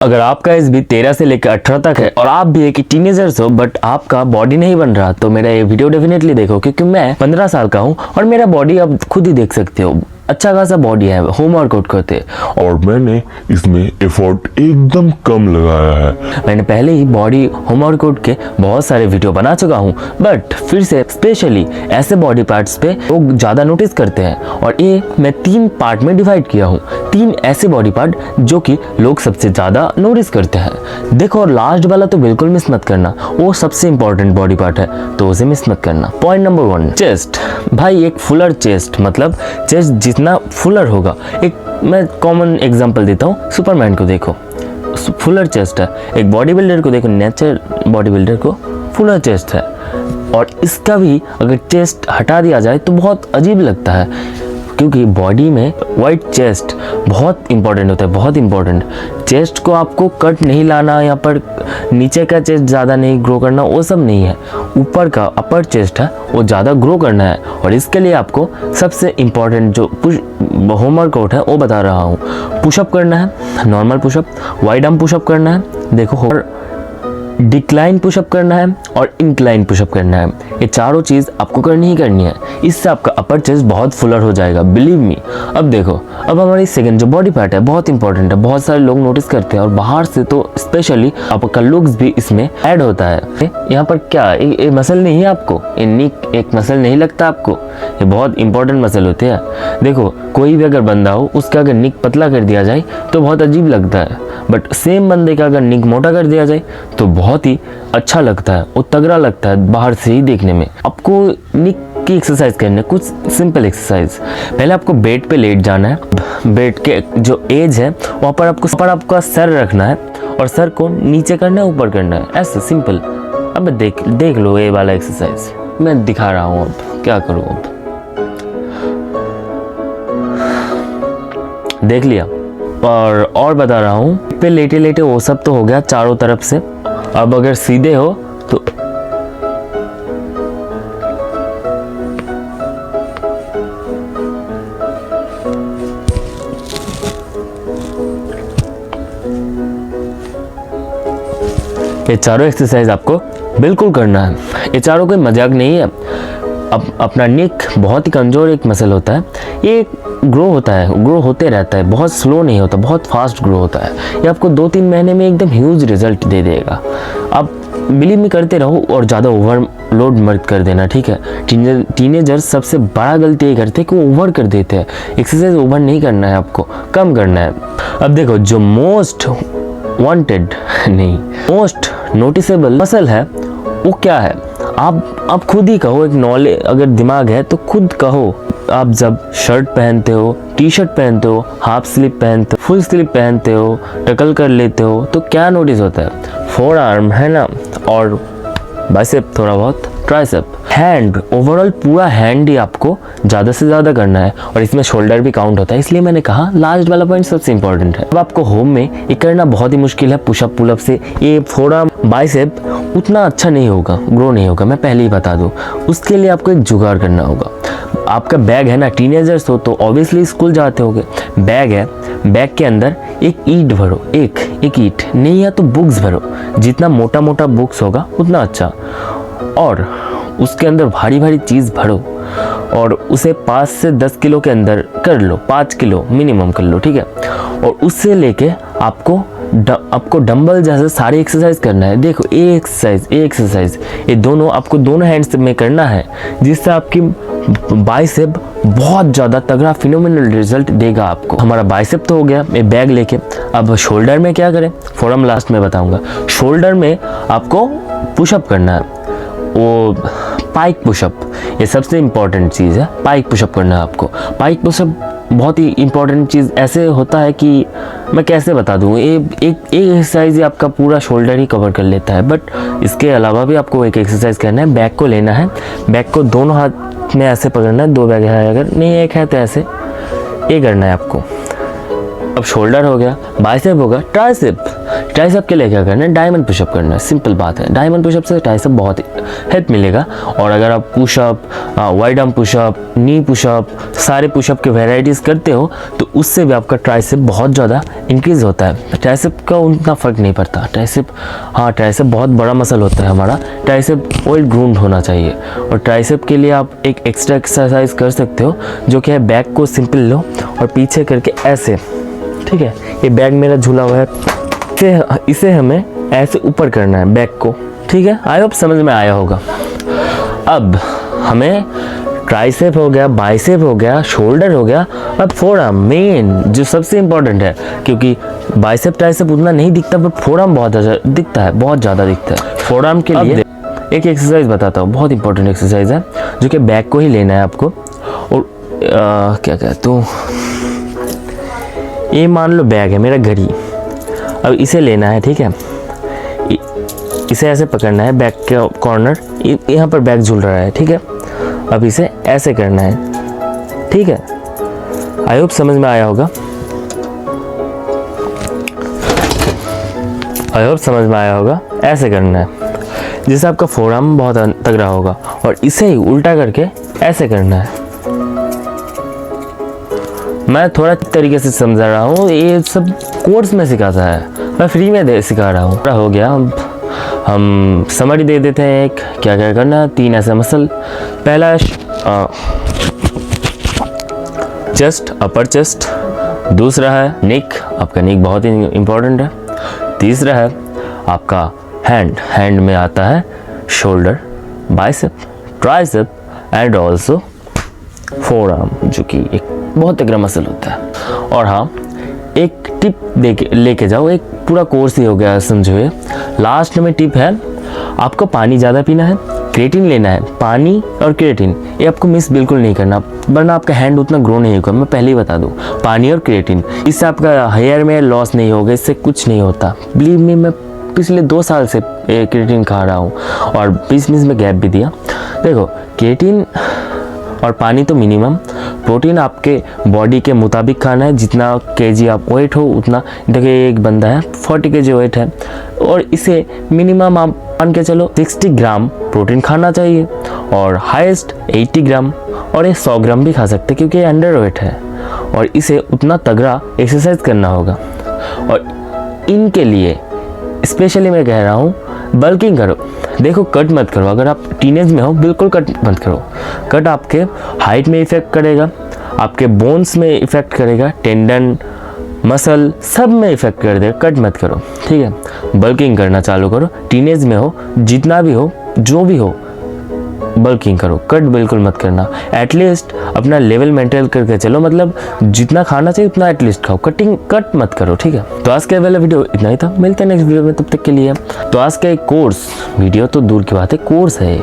अगर आपका एज भी 13 से लेकर 18 तक है और आप भी एक टीनेजर्स हो बट आपका बॉडी नहीं बन रहा तो मेरा ये वीडियो डेफिनेटली देखो, क्योंकि मैं 15 साल का हूँ और मेरा बॉडी आप खुद ही देख सकते हो, अच्छा खासा बॉडी है, होम वर्कआउट करते और मैंने इसमें एफर्ट एकदम कम लगाया है। मैंने पहले ही बॉडी होम वर्कआउट के बहुत सारे वीडियो बना चुका हूँ, बट फिर से स्पेशली ऐसे बॉडी पार्ट्स पे लोग ज़्यादा नोटिस करते हैं और ये मैं 3 पार्ट में डिवाइड किया हूँ। 3 ऐसे बॉडी पार्ट जो कि लोग सबसे ज़्यादा नोटिस करते हैं। देखो, और लास्ट वाला तो बिल्कुल मिस मत करना, वो सबसे इंपॉर्टेंट बॉडी पार्ट है तो उसे मिस मत करना। Point number 1, chest. भाई एक फुलर चेस्ट, मतलब चेस्ट जितना फुलर होगा, एक मैं कॉमन एग्जांपल देता हूँ, सुपरमैन को देखो, फुलर चेस्ट है। एक बॉडी बिल्डर को देखो, नेचर बॉडी बिल्डर को फुलर चेस्ट है, और इसका भी अगर चेस्ट हटा दिया जाए तो बहुत अजीब लगता है, क्योंकि बॉडी में वाइट चेस्ट बहुत इंपॉर्टेंट होता है, बहुत इंपॉर्टेंट। चेस्ट को आपको कट नहीं लाना, यहाँ पर नीचे का चेस्ट ज़्यादा नहीं ग्रो करना, वो सब नहीं है। ऊपर का अपर चेस्ट है वो ज़्यादा ग्रो करना है, और इसके लिए आपको सबसे इम्पॉर्टेंट जो होम वर्कआउट है वो बता रहा हूँ। पुशअप करना है, normal pushup, wide arm pushup करना है, देखो, डिक्लाइन पुशअप करना है और इंक्लाइन पुशअप करना है। ये चारों चीज़ आपको करनी ही करनी है, इससे आपका अपर चेस्ट बहुत फुलर हो जाएगा, बिलीव मी। अब देखो, अब हमारी सेकंड जो बॉडी पार्ट है बहुत इंपॉर्टेंट है, बहुत सारे लोग नोटिस करते हैं और बाहर से तो स्पेशली आपका लुक्स भी इसमें ऐड होता है। यहाँ पर क्या ये मसल नहीं है आपको, ये निक एक मसल नहीं लगता आपको, ये बहुत इंपॉर्टेंट मसल होते हैं। देखो, कोई भी अगर बंदा हो उसका अगर निक पतला कर दिया जाए तो बहुत अजीब लगता है, बट सेम बंदे का अगर निक मोटा कर दिया जाए तो बहुत ही अच्छा लगता है, वो तगड़ा लगता है बाहर से ही देखने में। आपको निक की एक्सरसाइज करनी है, कुछ सिंपल एक्सरसाइज। पहले आपको बेड पे लेट जाना है, बेड के जो एज है वहाँ पर आपका सर रखना है और सर को नीचे करना है, ऊपर करना है, ऐसे सिंपल। अब देख लो ये वाला एक्सरसाइज मैं दिखा रहा हूँ, अब क्या करूँ, अब देख लिया। और बता रहा हूँ, पे लेटे लेटे वो सब तो हो गया चारों तरफ से। अब अगर सीधे हो तो ये चारों एक्सरसाइज आपको बिल्कुल करना है, ये चारों कोई मजाक नहीं है। अब अपना नेक बहुत ही कमज़ोर एक मसल होता है, ये ग्रो होता है, ग्रो होते रहता है, बहुत स्लो नहीं होता, बहुत फास्ट ग्रो होता है। ये आपको 2-3 महीने में एकदम ह्यूज रिजल्ट दे देगा। आप बिलीव में करते रहो और ज़्यादा ओवरलोड मत कर देना, ठीक है। टीनेजर्स सबसे बड़ा गलती ये करते हैं कि वो ओवर कर देते हैं। एक्सरसाइज ओवर नहीं करना है, आपको कम करना है। अब देखो, जो मोस्ट वांटेड नहीं, मोस्ट नोटिसेबल मसल है वो क्या है, आप खुद ही कहो। एक नॉलेज अगर दिमाग है तो खुद कहो। आप जब शर्ट पहनते हो, टी शर्ट पहनते हो, हाफ स्लीव पहनते हो, फुल स्लीव पहनते हो, टकल कर लेते हो, तो क्या नोटिस होता है? फोर आर्म है ना, और बाइसेप, थोड़ा बहुत ट्राइसेप, हैंड, ओवरऑल पूरा हैंड ही आपको ज़्यादा से ज़्यादा करना है, और इसमें शोल्डर भी काउंट होता है। इसलिए मैंने कहा लास्ट वाला पॉइंट सबसे इंपॉर्टेंट है। अब आपको होम में ये करना बहुत ही मुश्किल है, पुशअप पुलअप से ये फोर आर्म बाइसेप उतना अच्छा नहीं होगा, ग्रो नहीं होगा, मैं पहले ही बता दूँ। उसके लिए आपको एक जुगाड़ करना होगा। आपका बैग है ना, टीनेजर्स हो तो ऑब्वियसली स्कूल जाते होगे, बैग है, बैग के अंदर एक ईंट भरो, एक ईंट नहीं है तो बुक्स भरो, जितना मोटा मोटा बुक्स होगा उतना अच्छा, और उसके अंदर भारी भारी चीज़ भरो और उसे 5 से 10 किलो के अंदर कर लो, 5 किलो मिनिमम कर लो, ठीक है। और उससे लेके आपको डंबल जैसे सारी एक्सरसाइज करना है। देखो, ये एक्सरसाइज ये दोनों आपको दोनों हैंड्स में करना है, जिससे आपकी बाइसेप बहुत ज़्यादा तगड़ा फिनोमिनल रिजल्ट देगा आपको। हमारा बाइसेप तो हो गया, ये बैग लेके। अब शोल्डर में क्या करें, फोरम लास्ट में बताऊंगा। शोल्डर में आपको पुशअप करना है, वो पाइक पुशअप, ये सबसे इम्पॉर्टेंट चीज़ है। पाइक पुशअप करना है आपको। पाइक पुशअप बहुत ही इम्पॉर्टेंट चीज़ ऐसे होता है कि मैं कैसे बता दूँ, एक एक्सरसाइज ही आपका पूरा शोल्डर ही कवर कर लेता है। बट इसके अलावा भी आपको एक एक्सरसाइज करना है। बैक को लेना है, बैक को दोनों हाथ में ऐसे पकड़ना है, 2 बैग है, अगर नहीं एक है तो ऐसे ये करना है आपको। अब शोल्डर हो गया, बाइसेप हो गया, ट्राइसेप। ट्राइसेप के लिए क्या करना है, डायमंड पुशअप करना है। सिंपल बात है, डायमंड पुशअप से ट्राइसेप बहुत हेल्प मिलेगा। और अगर आप पुशअप, वाइड आर्म पुशअप, नी पुशअप, सारे पुशअप के वेराइटीज़ करते हो तो उससे भी आपका ट्राइसेप बहुत ज़्यादा इंक्रीज़ होता है। ट्राइसेप का उतना फ़र्क नहीं पड़ता। ट्राइसेप, हाँ ट्राइसेप बहुत बड़ा मसल होता है हमारा। ट्राइसेप वेल ग्रूम्ड होना चाहिए। और ट्राइसेप के लिए आप एक एक्स्ट्रा एक्सरसाइज कर सकते हो, जो कि है बैक को सिंपल लो और पीछे करके ऐसे, ठीक है, ये बैग मेरा झूला हुआ है, इसे हमें ऐसे ऊपर करना है बैक को, ठीक है। आई होप समझ में आया होगा। अब हमें ट्राइसेप हो गया, बाइसेप हो गया, शोल्डर हो गया, अब फोरआर्म मेन जो सबसे इम्पोर्टेंट है, क्योंकि बाइसेप ट्राइसेप उतना नहीं दिखता पर फोरआर्म बहुत ज़्यादा दिखता है, बहुत ज़्यादा दिखता है। फोरआर्म के लिए एक एक्सरसाइज बताता हूँ, बहुत इंपॉर्टेंट एक्सरसाइज है, जो कि बैक को ही लेना है आपको। और क्या कहते हूँ, ये मान लो बैग है मेरा घड़ी, अब इसे लेना है, ठीक है। इसे ऐसे पकड़ना है, बैक के कॉर्नर यहाँ पर बैग झूल रहा है, ठीक है। अब इसे ऐसे करना है, ठीक है। आई होप समझ में आया होगा। आई होप समझ में आया होगा। ऐसे करना है जिससे आपका फोरआर्म बहुत तगड़ा होगा। और इसे ही उल्टा करके ऐसे करना है। मैं थोड़ा तरीके से समझा रहा हूँ, ये सब कोर्स में सिखाता है, मैं फ्री में सिखा रहा हूँ। हो गया, हम समरी दे देते हैं। एक क्या क्या करना, 3 ऐसे मसल। पहला चेस्ट, अपर चेस्ट। दूसरा है नेक, आपका नेक बहुत ही इम्पोर्टेंट है। तीसरा है आपका हैंड में आता है shoulder, bicep, tricep and also forearm, जो कि एक बहुत तगड़ा मसल होता है। और हाँ, एक टिप लेके जाओ, एक पूरा कोर्स ही हो गया समझो। ये लास्ट में टिप है, आपको पानी ज़्यादा पीना है, क्रिएटिन लेना है। पानी और क्रिएटिन ये आपको मिस बिल्कुल नहीं करना, वरना आपका हैंड उतना ग्रो नहीं होगा। मैं पहले ही बता दूँ, पानी और क्रिएटिन, इससे आपका हेयर में लॉस नहीं होगा, इससे कुछ नहीं होता। बिलीव मी, मैं पिछले 2 साल से क्रिएटिन खा रहा हूँ और बीच में गैप भी दिया। देखो, क्रिएटिन और पानी तो मिनिमम, प्रोटीन आपके बॉडी के मुताबिक खाना है। जितना केजी आप वेट हो उतना, देखिए एक बंदा है 40 केजी वेट है, और इसे मिनिमम आप मान के चलो 60 ग्राम प्रोटीन खाना चाहिए, और हाईएस्ट 80 ग्राम, और ये 100 ग्राम भी खा सकते क्योंकि ये अंडर वेट है। और इसे उतना तगड़ा एक्सरसाइज करना होगा। और इनके लिए स्पेशली मैं कह रहा हूँ, बल्किंग करो। देखो, कट मत करो। अगर आप टीनेज में हो, बिल्कुल कट मत करो। कट आपके हाइट में इफ़ेक्ट करेगा, आपके बोन्स में इफ़ेक्ट करेगा, टेंडन, मसल सब में इफ़ेक्ट कर देगा। कट मत करो, ठीक है। बल्किंग करना चालू करो। टीनेज में हो, जितना भी हो, जो भी हो, बल्किंग करो। कट बिल्कुल मत करना। एटलीस्ट अपना लेवल मेंटेन करके चलो, मतलब जितना खाना चाहिए उतना एटलीस्ट खाओ। कट मत करो, ठीक है। तो आज के वाला वीडियो इतना ही था, मिलते हैं नेक्स्ट वीडियो में, तब तक के लिए। तो आज का एक कोर्स वीडियो तो दूर की बात है, कोर्स है।